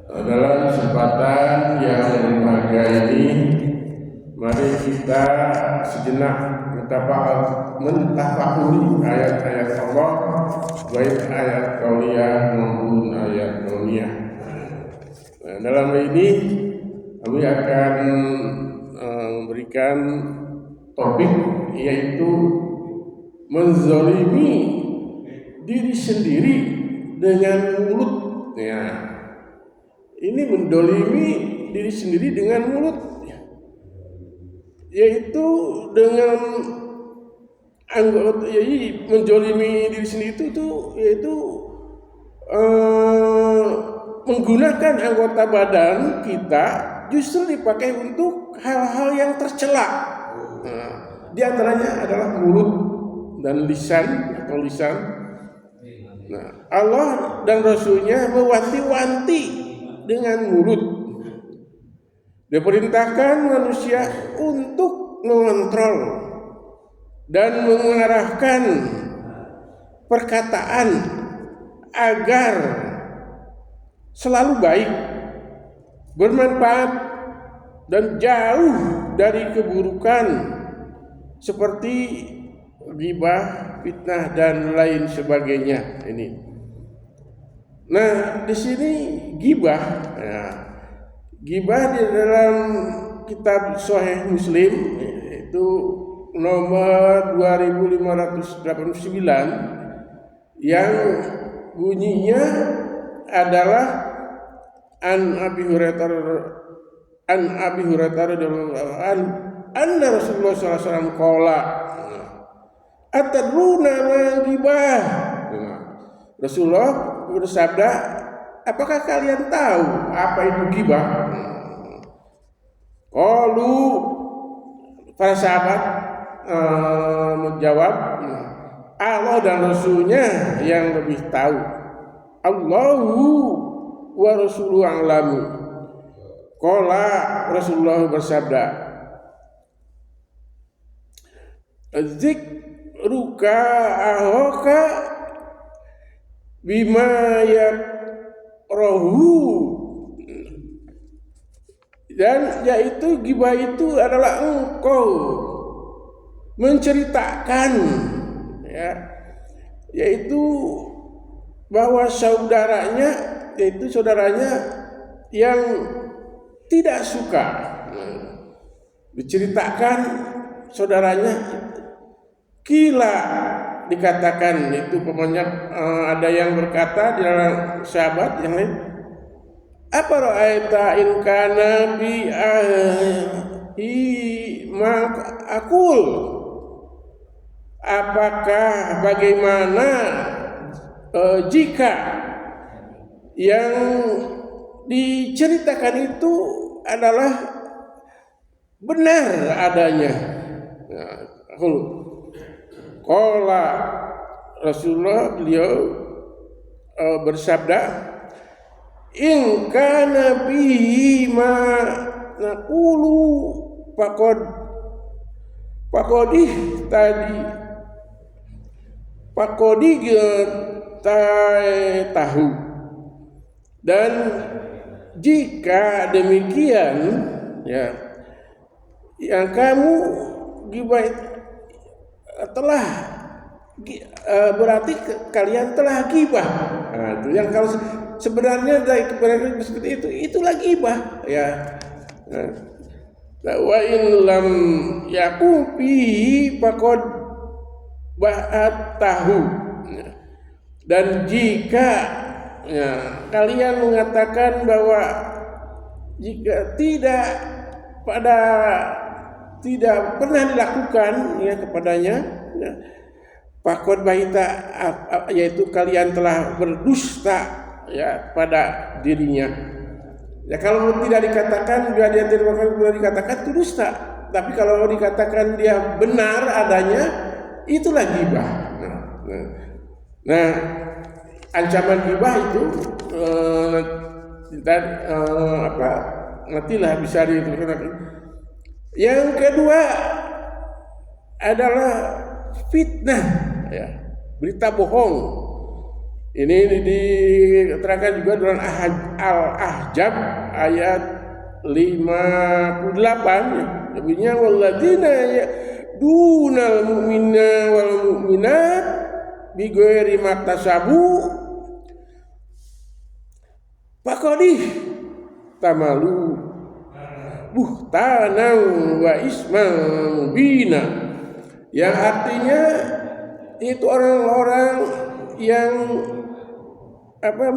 Dalam kesempatan yang berbahagia ini, mari kita sejenak mentafakuri ayat-ayat Allah, baik ayat qauliyah maupun ayat kauniyah. Dalam hal ini kami akan memberikan topik, yaitu menzalimi diri sendiri dengan mulut. Ini mendolimi diri sendiri dengan mulut, yaitu dengan anggota, yaitu mendolimi diri sendiri yaitu menggunakan anggota badan kita justru dipakai untuk hal-hal yang tercela. Di antaranya adalah mulut dan lisan atau lisan. Allah dan Rasulnya mewanti-wanti dengan mulut. Diperintahkan manusia untuk mengontrol dan mengarahkan perkataan agar selalu baik, bermanfaat, dan jauh dari keburukan seperti ghibah, fitnah, dan lain sebagainya. Nah, di sini ghibah. Ghibah di dalam kitab Sahih Muslim itu nomor 2589 yang bunyinya adalah an Abi Hurairah radhiyallahu anhu anna Rasulullah sallallahu alaihi wasallam qala atadruna ma ghibah. Rasulullah bersabda, apakah kalian tahu apa itu ghibah? Qalu, para sahabat menjawab, Allah dan Rasulnya yang lebih tahu. Allahu wa rasuluhu a'lamu. Qala, Rasulullah bersabda, zikruka ahoka bima yakrahu, dan yaitu ghibah itu adalah engkau menceritakan, yaitu bahwa saudaranya yang tidak suka, diceritakan saudaranya. Kila, dikatakan itu pokoknya, ada yang berkata di dalam sahabat yang lain, apa ra'aita in kana bi akul, apakah bagaimana jika yang diceritakan itu adalah benar adanya. Qala, Rasulullah beliau bersabda, in kana bihi ma naqulu faqadih tahu, dan jika demikian, yang kamu ghibah telah berarti kalian telah ghibah. Itu yang kalau sebenarnya dari kebenaran seperti itulah ghibah, wa in lam yakun fihi faqad ba'atahu, dan jika kalian mengatakan bahwa jika tidak pernah dilakukan kepadanya, faqad baita, yaitu kalian telah berdusta pada dirinya. Kalau tidak dikatakan dia tidak dikatakan itu dusta, tapi kalau dikatakan dia benar adanya, itulah ghibah. Nah, ancaman ghibah itu nantilah bisa diteruskan. Yang kedua adalah fitnah, berita bohong. Ini diterangkan juga dalam Al-Ahzab ayat 58. Bunyinya walladzina dunal mu'mina wal mu'minat bighairi maktasabu faqadih tamalu buhtanan wa isman mubina, yang artinya itu orang-orang yang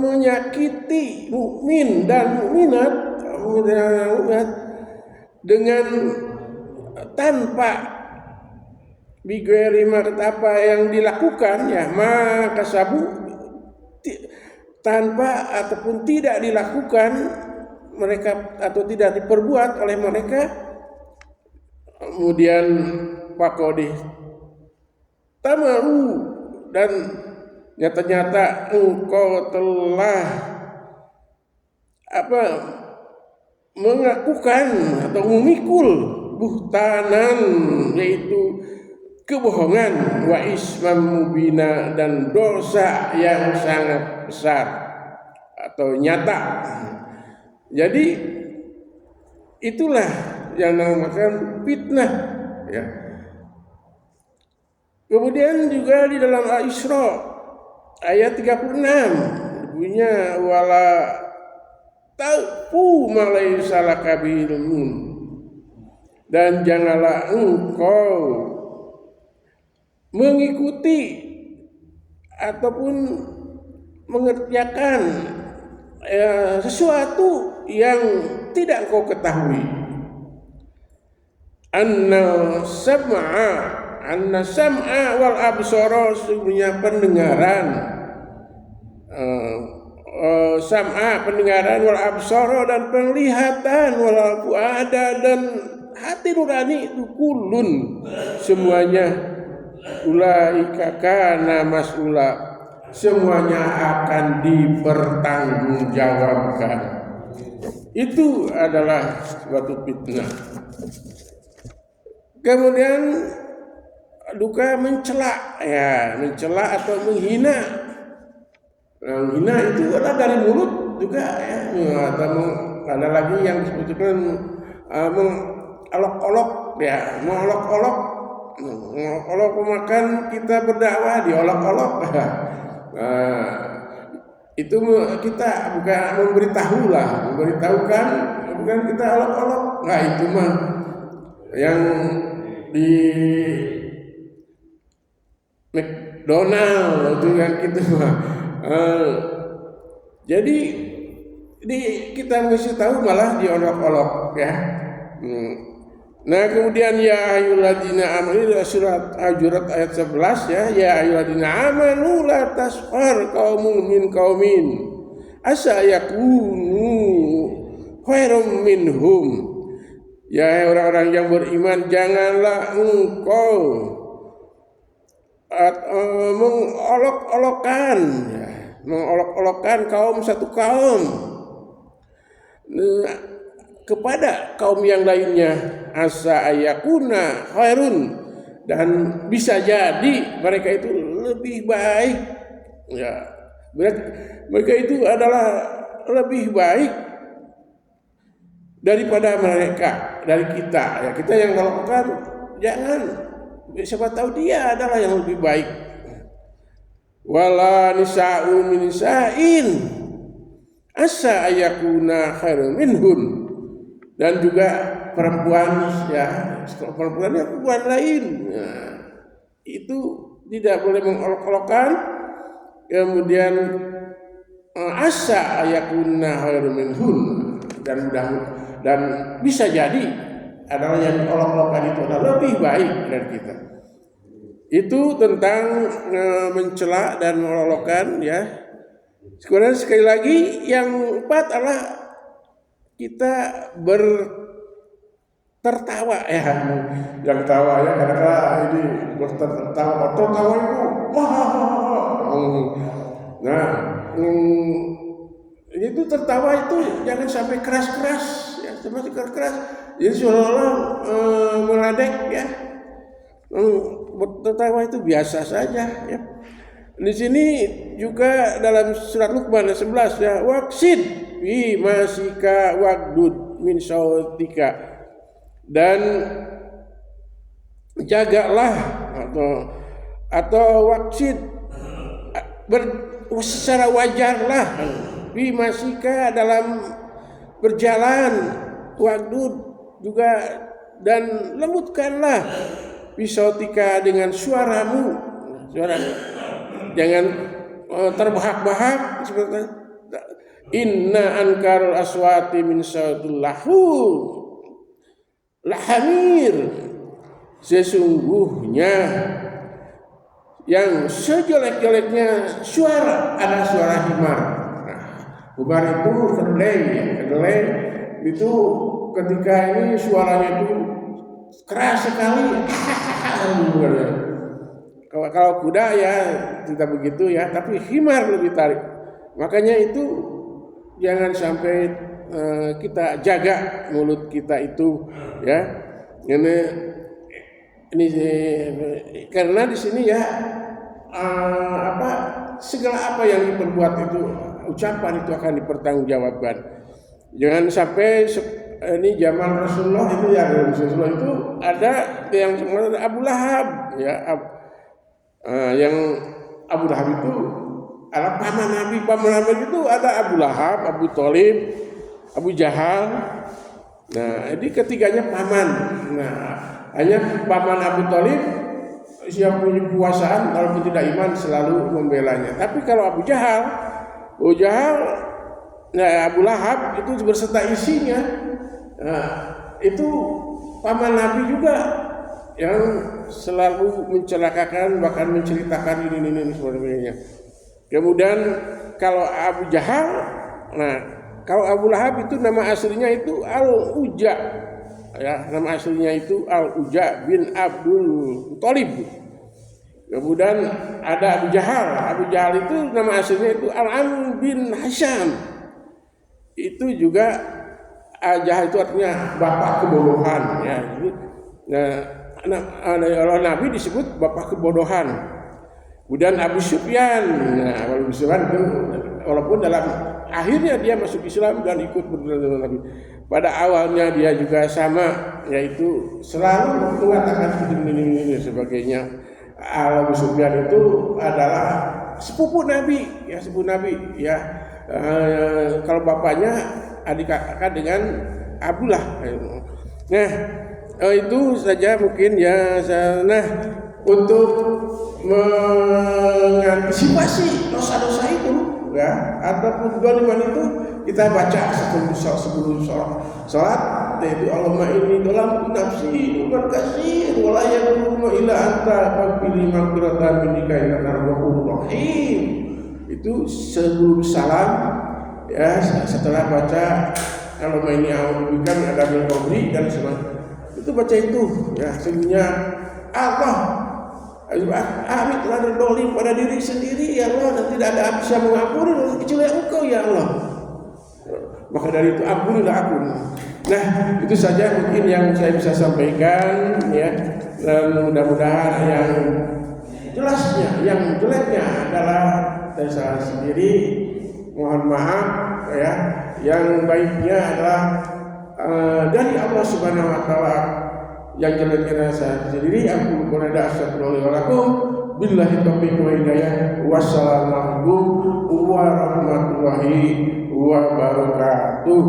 menyakiti mukmin dan mukminat dengan tanpa bighairi apa yang dilakukan, ya maka sabu tanpa ataupun tidak dilakukan mereka atau tidak diperbuat oleh mereka, kemudian faqadih tamaru, dan nyata-nyata engkau telah mengakukan atau memikul buhtanan, yaitu kebohongan, wa isman mubina, dan dosa yang sangat besar atau nyata. Jadi itulah yang dinamakan fitnah, ya. Kemudian juga di dalam Al-Isra ayat 36 bunyinya wala taqfu ma laysa laka bihi ilmun, dan janganlah engkau mengikuti ataupun mengerjakan sesuatu yang tidak engkau ketahui. Anna sam'a wal absara, sesungguhnya pendengaran, sam'a pendengaran, wal absara dan penglihatan, wal fuada dan hati nurani, itu kulun semuanya, ulaika kana mas'ula, semuanya akan dipertanggungjawabkan. Itu adalah suatu fitnah. Kemudian duka mencela, ya, mencela atau menghina. Menghina itu adalah dari mulut juga, ya. Atau ada lagi yang disebutkan mengolok-olok, ya, mengolok-olok makan kita berdakwah diolok-olok. Itu kita bukan memberitahukan, bukan kita olok-olok. Nah, itu mah yang di McDonald itu yang gitu mah. Jadi kita mesti tahu malah diolok-olok, ya. Nah, kemudian ya ayyuhalladzina amanu, surat Al-Hujurat ayat 11, ya ayyuhalladzina amanu la tasfar qaumun min qaumin asa yakunu khairum minhum. Ya orang-orang yang beriman, janganlah engkau mengolok-olokkan kaum satu kaum kepada kaum yang lainnya, asa ayakuna khairun, dan bisa jadi mereka itu lebih baik, ya, mereka itu adalah lebih baik daripada mereka, dari kita, ya. Kita yang melakukan, jangan, siapa tahu dia adalah yang lebih baik. Wala nisa'u min nisa'in asa ayakuna khairun minhun, dan juga perempuan, ya, perempuan lain, ya, itu tidak boleh mengolok-olokkan. Kemudian asa ayakuna khairun minhun, dan bisa jadi adalah yang diolok-olokkan itu adalah lebih baik dari kita. Itu tentang mencela dan mengolok-olokkan, ya. Kemudian sekali lagi yang keempat adalah kita tertawa, ya. Yang tawa, ya, kadang-kadang ini tertawa itu nah, itu tertawa itu jangan sampai keras-keras, ya, sampai keras. Jadi seolah-olah meledek, ya. Tertawa itu biasa saja, ya. Di sini juga dalam surat Luqman 11 ya, waqsid fi masika waqdud min sautika, dan jagalah atau waqsid secara wajarlah fi masika dalam berjalan, waqdud juga, dan lembutkanlah fisautika dengan suaramu, jangan terbahak-bahak seperti inna ankarul aswati min sautil lahamir, sesungguhnya yang sejelek-jeleknya suara adalah suara himar. Himar itu kedelai itu ketika ini suaranya itu keras sekali. Kalau kuda ya tidak begitu ya, tapi himar lebih tarik. Makanya itu jangan sampai kita jaga mulut kita itu ya. Ini karena di sini ya segala apa yang diperbuat itu, ucapan itu akan dipertanggungjawabkan. Jangan sampai ini zaman Rasulullah itu ya, Rasulullah itu ada yang sebenarnya Abu Lahab ya, yang Abu Lahab itu adalah paman Nabi. Paman Nabi itu ada Abu Lahab, Abu Thalib, Abu Jahal. Nah, ini ketiganya paman. Nah, hanya paman Abu Thalib siapa punya kekuasaan walaupun tidak iman selalu membelanya. Tapi kalau Abu Jahal, nah Abu Lahab itu berserta isinya. Nah, itu paman Nabi juga yang selalu mencelakakan, bahkan menceritakan ini sebagainya. Kemudian kalau Abu Jahal, nah kalau Abu Lahab itu nama aslinya itu Al-Uja, ya nama aslinya itu Al-Uja bin Abdul Thalib. Kemudian ada Abu Jahal. Abu Jahal itu nama aslinya itu Al-Am bin Hisham. Itu juga Jahal itu artinya bapak kebodohan ya. Nah, Nabi disebut bapak kebodohan. Kemudian Abu Sufyan. Nah, Abu Sufyan itu walaupun dalam akhirnya dia masuk Islam dan ikut berdua Nabi. Pada awalnya dia juga sama, yaitu selalu mengatakan ini sebagainya. Abu Sufyan itu adalah sepupu Nabi, ya sepupu Nabi, ya. Kalau bapaknya adik kakak dengan Abdullah. Nah, itu saja mungkin ya. Nah, untuk mengantisipasi dosa-dosa itu, ya, ataupun doliman itu, kita baca sebelum sholat, yaitu Allahumma inni dalam nafsi berkasir walayakuma ila anta faqili maghfiratan minika innaka ghafurur rahim. Itu sebelum salam ya, setelah baca Allahumma inni a'udzubika min adzabil qabri dan sebagainya. Itu baca itu ya, sesungguhnya Allah kami telah berdolim pada diri sendiri ya Allah, dan tidak ada bisa mengampuni kecuali Engkau ya Allah. Maka dari itu ampunilah aku. Nah, itu saja mungkin yang saya bisa sampaikan ya. Dan mudah-mudahan yang jelasnya, yang jeleknya adalah dari saya sendiri, mohon maaf ya. Yang baiknya adalah dari Allah Subhanahu wa taala. Yang jeleknya saya sendiri, aku berada astagfirullahaladzim. Billahi taufiq wa hidayah. Wassalamualaikum warahmatullahi wabarakatuh.